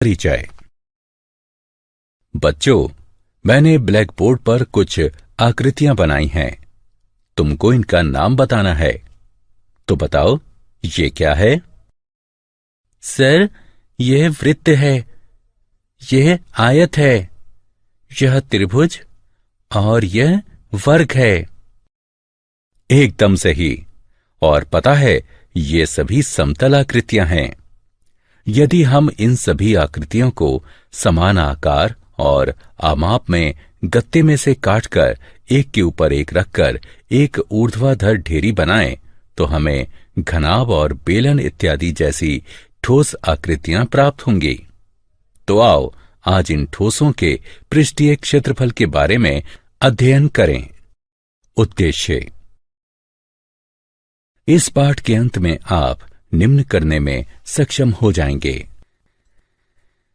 परिचय। बच्चों, मैंने ब्लैक बोर्ड पर कुछ आकृतियां बनाई हैं। तुमको इनका नाम बताना है। तो बताओ, ये क्या है? सर, यह वृत्त है, यह आयत है, यह त्रिभुज और यह वर्ग है। एकदम सही। और पता है, ये सभी समतल आकृतियां हैं। यदि हम इन सभी आकृतियों को समान आकार और आमाप में गत्ते में से काटकर एक के ऊपर एक रखकर एक ऊर्ध्वाधर ढेरी बनाएं, तो हमें घनाभ और बेलन इत्यादि जैसी ठोस आकृतियां प्राप्त होंगी। तो आओ आज इन ठोसों के पृष्ठीय क्षेत्रफल के बारे में अध्ययन करें। उद्देश्य। इस पाठ के अंत में आप निम्न करने में सक्षम हो जाएंगे।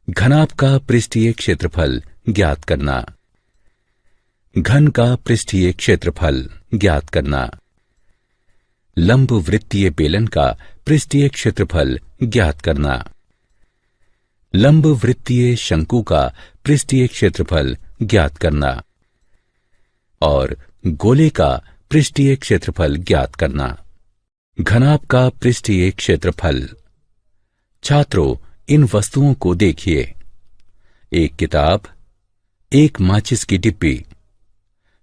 घनाभ का पृष्ठीय क्षेत्रफल ज्ञात करना, घन का पृष्ठीय क्षेत्रफल ज्ञात करना, लंब वृत्तीय बेलन का पृष्ठीय क्षेत्रफल ज्ञात करना, लंब वृत्तीय शंकु का पृष्ठीय क्षेत्रफल ज्ञात करना और गोले का पृष्ठीय क्षेत्रफल ज्ञात करना। घनाभ का पृष्ठीय क्षेत्रफल। छात्रों, इन वस्तुओं को देखिए। एक किताब, एक माचिस की डिब्बी,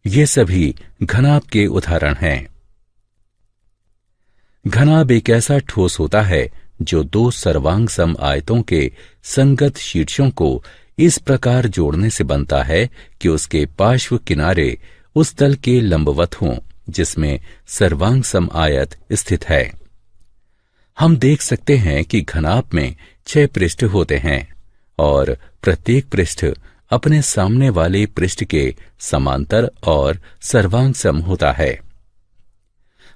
ये सभी घनाभ के उदाहरण हैं। घनाभ एक ऐसा ठोस होता है जो दो सर्वांग सम आयतों के संगत शीर्षों को इस प्रकार जोड़ने से बनता है कि उसके पार्श्व किनारे उस तल के लंबवत हों जिसमें सर्वांग सम आयत स्थित है। हम देख सकते हैं कि घनाभ में 6 पृष्ठ होते हैं और प्रत्येक पृष्ठ अपने सामने वाले पृष्ठ के समांतर और सर्वांग सम होता है।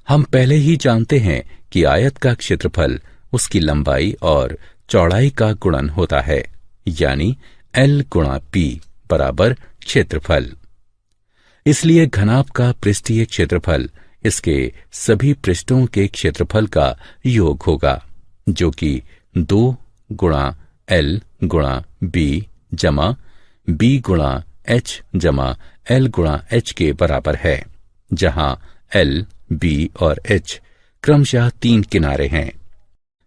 हम पहले ही जानते हैं कि आयत का क्षेत्रफल उसकी लंबाई और चौड़ाई का गुणन होता है, यानी L गुणा P बराबर क्षेत्रफल। इसलिए घनाभ का पृष्ठीय क्षेत्रफल इसके सभी पृष्ठों के क्षेत्रफल का योग होगा, जो कि 2 गुणा L गुणा B जमा B गुणा H जमा L गुणा H के बराबर है, जहां L, B और H क्रमशः 3 किनारे हैं।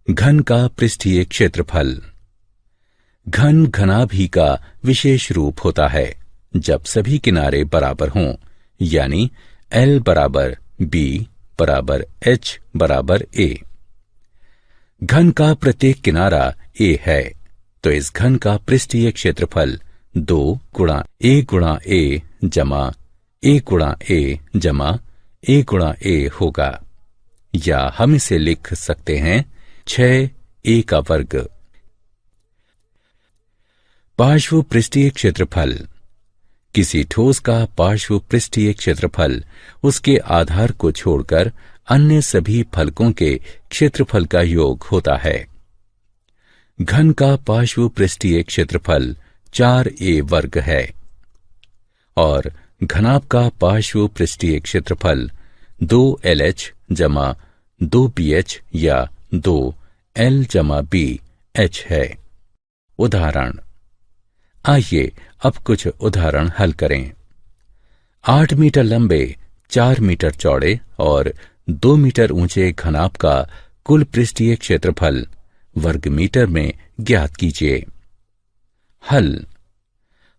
घन का पृष्ठीय क्षेत्रफल। घन घनाभ ही का विशेष रूप होता है जब सभी किनारे बराबर हों, यानी L बराबर B बराबर H बराबर A। घन का प्रत्येक किनारा A है, तो इस घन का पृष्ठीय क्षेत्रफल 2 गुणा A गुणा A जमा A गुणा A जमा A गुणा A होगा, या हम इसे लिख सकते हैं 6A का वर्ग। पार्श्व पृष्ठीय क्षेत्रफल। किसी ठोस का पार्श्व पृष्ठीय क्षेत्रफल उसके आधार को छोड़कर अन्य सभी फलकों के क्षेत्रफल का योग होता है। घन का पार्श्व पृष्ठीय क्षेत्रफल 4A वर्ग है और घनाभ का पार्श्व पृष्ठीय क्षेत्रफल 2LH जमा 2BH या 2L जमा BH है। उदाहरण। आइए अब कुछ उदाहरण हल करें। 8 मीटर लंबे, 4 मीटर चौड़े और 2 मीटर ऊंचे घनाभ का कुल पृष्ठीय क्षेत्रफल वर्ग मीटर में ज्ञात कीजिए। हल।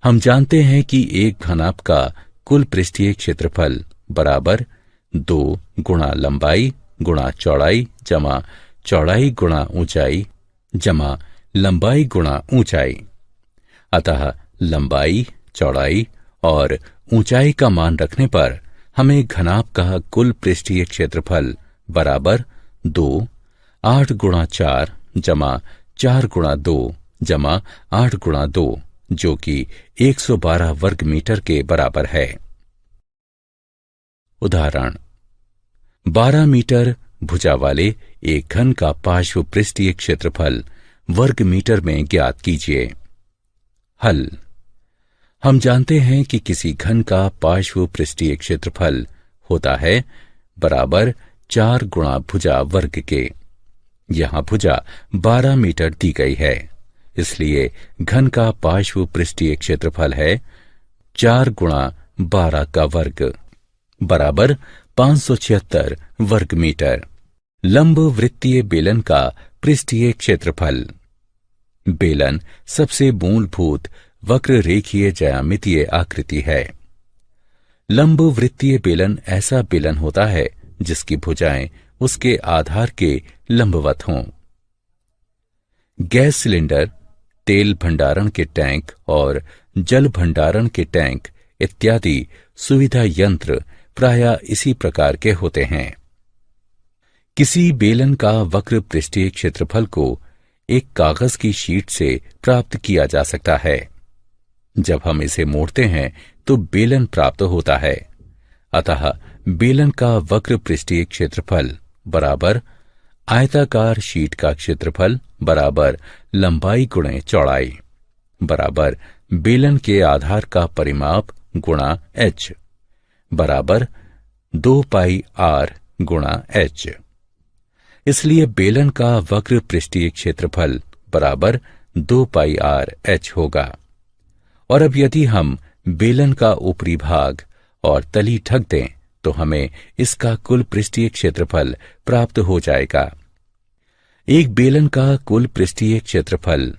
हम जानते हैं कि एक घनाभ का कुल पृष्ठीय क्षेत्रफल बराबर 2 गुणा लंबाई गुणा चौड़ाई जमा चौड़ाई गुणा ऊंचाई जमा लंबाई गुणा ऊंचाई। अतः लंबाई, चौड़ाई और ऊंचाई का मान रखने पर हमें घनाभ का कुल पृष्ठीय क्षेत्रफल बराबर 2 8 गुणा 4 जमा 4 गुणा 2 जमा 8 गुणा 2, जो कि 112 वर्ग मीटर के बराबर है। उदाहरण। 12 मीटर भुजा वाले एक घन का पार्श्व पृष्ठीय क्षेत्रफल वर्ग मीटर में ज्ञात कीजिए। हल। हम जानते हैं कि किसी घन का पार्श्व पृष्ठीय क्षेत्रफल होता है बराबर 4 गुणा भुजा वर्ग के। यहां भुजा 12 मीटर दी गई है, इसलिए घन का पार्श्व पृष्ठीय क्षेत्रफल है 4 गुणा 12 का वर्ग बराबर 576 वर्ग मीटर। लंब वृत्तीय बेलन का पृष्ठीय क्षेत्रफल। बेलन सबसे मूलभूत वक्र रेखीय ज्यामितीय आकृति है। लंब वृत्तीय बेलन ऐसा बेलन होता है जिसकी भुजाएं उसके आधार के लंबवत हों। गैस सिलेंडर, तेल भंडारण के टैंक और जल भंडारण के टैंक इत्यादि सुविधा यंत्र प्रायः इसी प्रकार के होते हैं। किसी बेलन का वक्र पृष्ठीय क्षेत्रफल को एक कागज की शीट से प्राप्त किया जा सकता है। जब हम इसे मोड़ते हैं तो बेलन प्राप्त होता है। अतः बेलन का वक्र पृष्ठीय क्षेत्रफल बराबर आयताकार शीट का क्षेत्रफल बराबर लंबाई गुणे चौड़ाई बराबर बेलन के आधार का परिमाप गुणा h बराबर 2 पाई r गुणा h। इसलिए बेलन का वक्र पृष्ठीय क्षेत्रफल बराबर 2 पाई r h होगा। और अब यदि हम बेलन का ऊपरी भाग और तली ढक दें तो हमें इसका कुल पृष्ठीय क्षेत्रफल प्राप्त हो जाएगा। एक बेलन का कुल पृष्ठीय क्षेत्रफल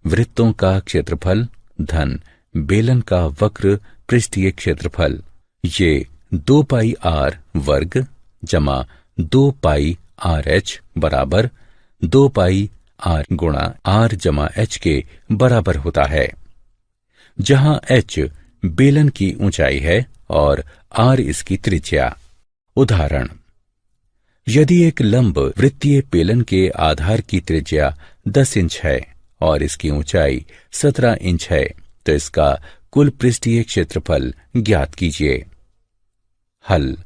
वृत्तों का क्षेत्रफल धन बेलन का वक्र पृष्ठीय क्षेत्रफल, ये 2 पाई r वर्ग जमा 2 पाई r h बराबर 2 पाई r गुणा r जमा h के बराबर होता है, जहां h बेलन की ऊंचाई है और r इसकी त्रिज्या। उदाहरण, यदि एक लंब वृत्तीय बेलन के आधार की त्रिज्या 10 इंच है और इसकी ऊंचाई 17 इंच है तो इसका कुल पृष्ठीय क्षेत्रफल ज्ञात कीजिए। हल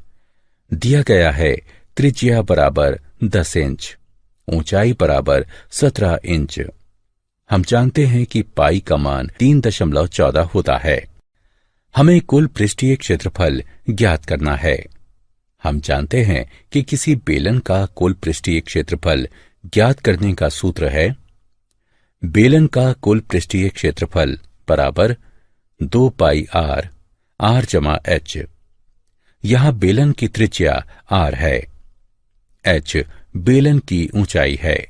दिया गया है त्रिज्या बराबर 10 इंच, ऊंचाई बराबर 17 इंच। हम जानते हैं कि पाई का मान 3.14 होता है। हमें कुल पृष्ठीय क्षेत्रफल ज्ञात करना है। हम जानते हैं कि किसी बेलन का कुल पृष्ठीय क्षेत्रफल ज्ञात करने का सूत्र है बेलन का कुल पृष्ठीय क्षेत्रफल बराबर 2 पाई r जमा h। यहां बेलन की त्रिज्या r है, h बेलन की ऊंचाई है।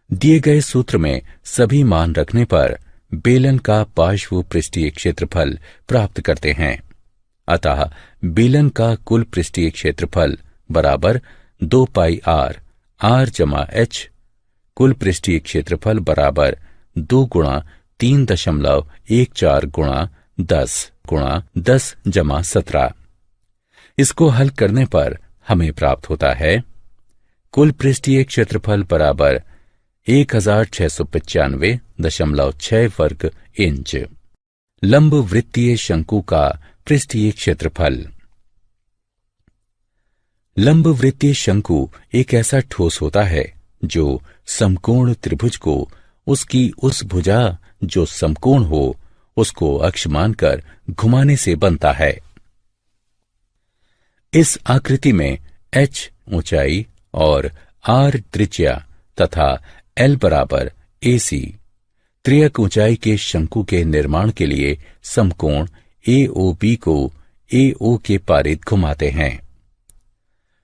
दिए गए सूत्र में सभी मान रखने पर बेलन का पार्श्व पृष्ठीय क्षेत्रफल प्राप्त करते हैं। अतः बेलन का कुल पृष्ठीय क्षेत्रफल बराबर 2 पाई r जमा h, कुल पृष्ठीय क्षेत्रफल बराबर 2 गुणा 3.14 गुणा 10 जमा 17। इसको हल करने पर हमें प्राप्त होता है कुल पृष्ठीय क्षेत्रफल बराबर 1695.6 वर्ग इंच। लंब वृत्तीय शंकु का पृष्ठीय क्षेत्रफल। लंब वृत्तीय शंकु एक ऐसा ठोस होता है जो समकोण त्रिभुज को उसकी उस भुजा जो समकोण हो उसको अक्ष मानकर घुमाने से बनता है। इस आकृति में h ऊंचाई और r त्रिज्या तथा l बराबर AC त्रियक ऊंचाई के शंकु के निर्माण के लिए समकोण AOB को AO के पारित घुमाते हैं।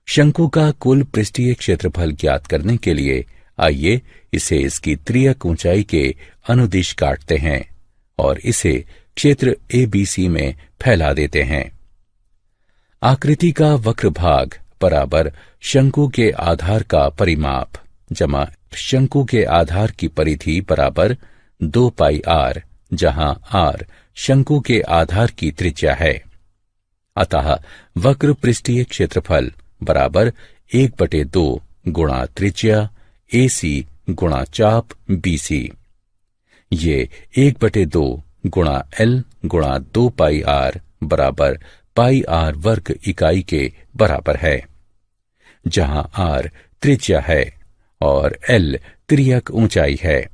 शंकु का कुल पृष्ठीय क्षेत्रफल ज्ञात करने के लिए आइए इसे इसकी त्रियक ऊंचाई के अनुदिश काटते हैं और इसे क्षेत्र ABC में फैला देते हैं। आकृति का वक्र भाग बराबर शंकु के आधार का परिमाप जमा शंकु के आधार की परिधि बराबर 2 पाई r, जहां r शंकु के आधार की त्रिज्या है। अतः वक्र पृष्ठीय क्षेत्रफल बराबर 1/2 गुणा त्रिज्या AC गुणा चाप BC। ये 1/2 गुणा L गुणा 2 पाई r बराबर पाई r वर्ग इकाई के बराबर है, जहां r त्रिज्या है और L त्रियक ऊंचाई है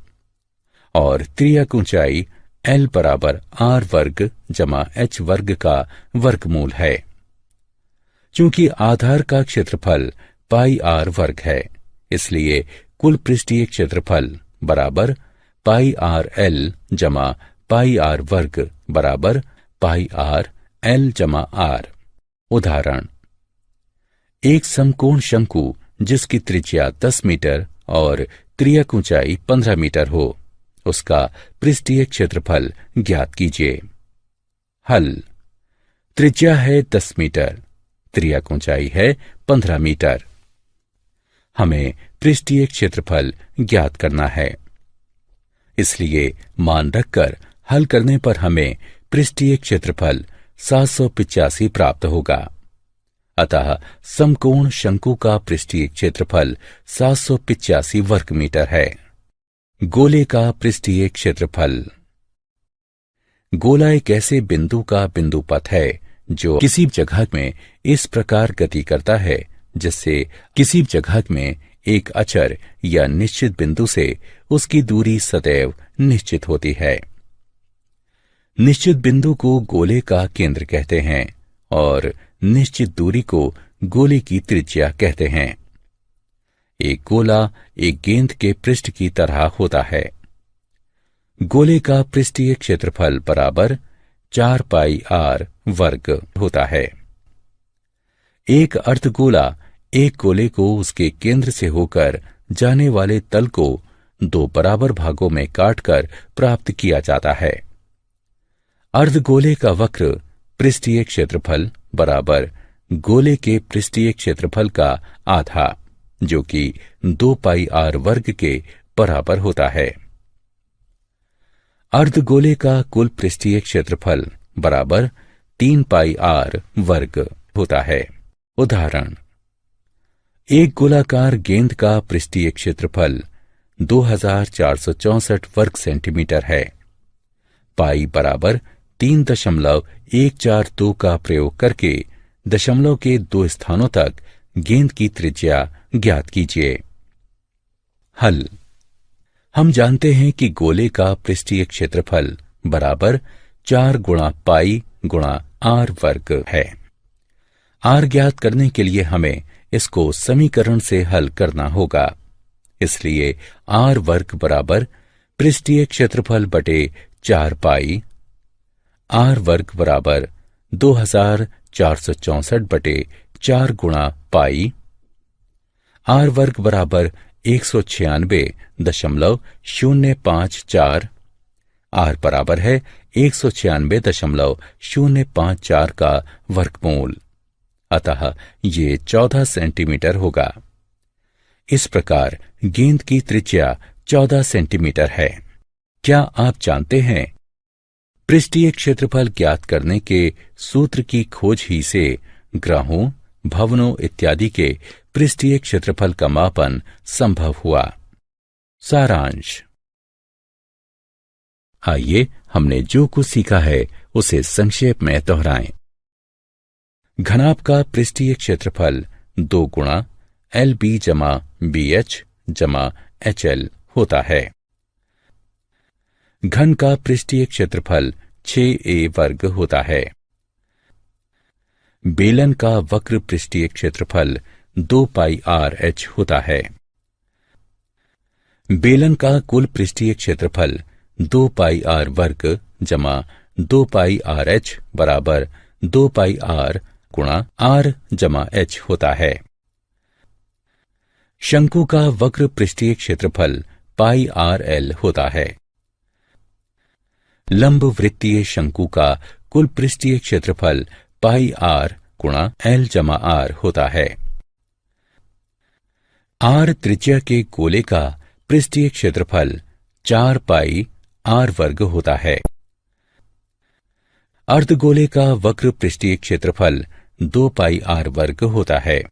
और त्रियक ऊंचाई L बराबर r वर्ग जमा h वर्ग का वर्गमूल है। चूंकि आधार का क्षेत्रफल पाई r वर्ग है, इसलिए कुल पृष्ठीय क्षेत्रफल बराबर पाई आर एल जमा पाई आर वर्ग बराबर पाई आर एल जमा आर। उदाहरण, एक समकोण शंकु जिसकी त्रिज्या 10 मीटर और त्रियक ऊंचाई 15 मीटर हो, उसका पृष्ठीय क्षेत्रफल ज्ञात कीजिए। हल। त्रिज्या है 10 मीटर, त्रियक ऊंचाई है 15 मीटर। हमें पृष्ठीय क्षेत्रफल ज्ञात करना है, इसलिए मान रखकर हल करने पर हमें पृष्ठीय क्षेत्रफल 785 प्राप्त होगा। अतः समकोण शंकु का पृष्ठीय क्षेत्रफल 785 वर्ग मीटर है। गोले का पृष्ठीय क्षेत्रफल। गोला एक ऐसे बिंदु का बिंदु पथ है जो किसी जगह में इस प्रकार गति करता है जिससे किसी जगह में एक अचर या निश्चित बिंदु से उसकी दूरी सदैव निश्चित होती है। निश्चित बिंदु को गोले का केंद्र कहते हैं और निश्चित दूरी को गोले की त्रिज्या कहते हैं। एक गोला एक गेंद के पृष्ठ की तरह होता है। गोले का पृष्ठीय क्षेत्रफल बराबर 4 पाई आर वर्ग होता है। एक अर्धगोला एक गोले को उसके केंद्र से होकर जाने वाले तल को 2 बराबर भागों में काटकर प्राप्त किया जाता है। अर्धगोले का वक्र पृष्ठीय क्षेत्रफल बराबर गोले के पृष्ठीय क्षेत्रफल का आधा, जो कि 2 पाई आर वर्ग के बराबर होता है। अर्धगोले का कुल पृष्ठीय क्षेत्रफल बराबर 3 पाई आर वर्ग होता है। उदाहरण, एक गोलाकार गेंद का पृष्ठीय क्षेत्रफल 2464 वर्ग सेंटीमीटर है। पाई बराबर 3.142 का प्रयोग करके दशमलव के 2 स्थानों तक गेंद की त्रिज्या ज्ञात कीजिए। हल। हम जानते हैं कि गोले का पृष्ठीय क्षेत्रफल बराबर 4 गुणा पाई गुणा आर वर्ग है। आर ज्ञात करने के लिए हमें इसको समीकरण से हल करना होगा, इसलिए आर वर्ग बराबर पृष्ठीय क्षेत्रफल बटे 4 पाई, आर वर्ग बराबर 2464 बटे 4 गुणा पाई, आर वर्ग बराबर 196.054, आर बराबर है 196.054 का वर्गमूल, अतः ये 14 सेंटीमीटर होगा। इस प्रकार गेंद की त्रिज्या 14 सेंटीमीटर है। क्या आप जानते हैं, पृष्ठीय क्षेत्रफल ज्ञात करने के सूत्र की खोज ही से ग्रहों, भवनों इत्यादि के पृष्ठीय क्षेत्रफल का मापन संभव हुआ। सारांश। आइए हमने जो कुछ सीखा है उसे संक्षेप में दोहराएं। घनाभ का पृष्ठीय क्षेत्रफल 2 गुणा LB जमा BH जमा HL होता है। घन का पृष्ठीय क्षेत्रफल 6a वर्ग होता है। बेलन का वक्र पृष्ठीय क्षेत्रफल 2 पाई RH होता है। बेलन का कुल पृष्ठीय क्षेत्रफल 2 पाई R वर्ग जमा 2 पाई RH बराबर 2 पाई R गुणा R जमा H होता है। शंकु का वक्र पृष्ठीय क्षेत्रफल पाई RL होता है। लंब वृत्तीय शंकु का कुल पृष्ठीय क्षेत्रफल पाई R गुणा L जमा R होता है। R त्रिज्या के गोले का पृष्ठीय क्षेत्रफल 4 पाई R वर्ग होता है। अर्धगोले का वक्र पृष्ठीय क्षेत्रफल 2 पाई R वर्ग होता है।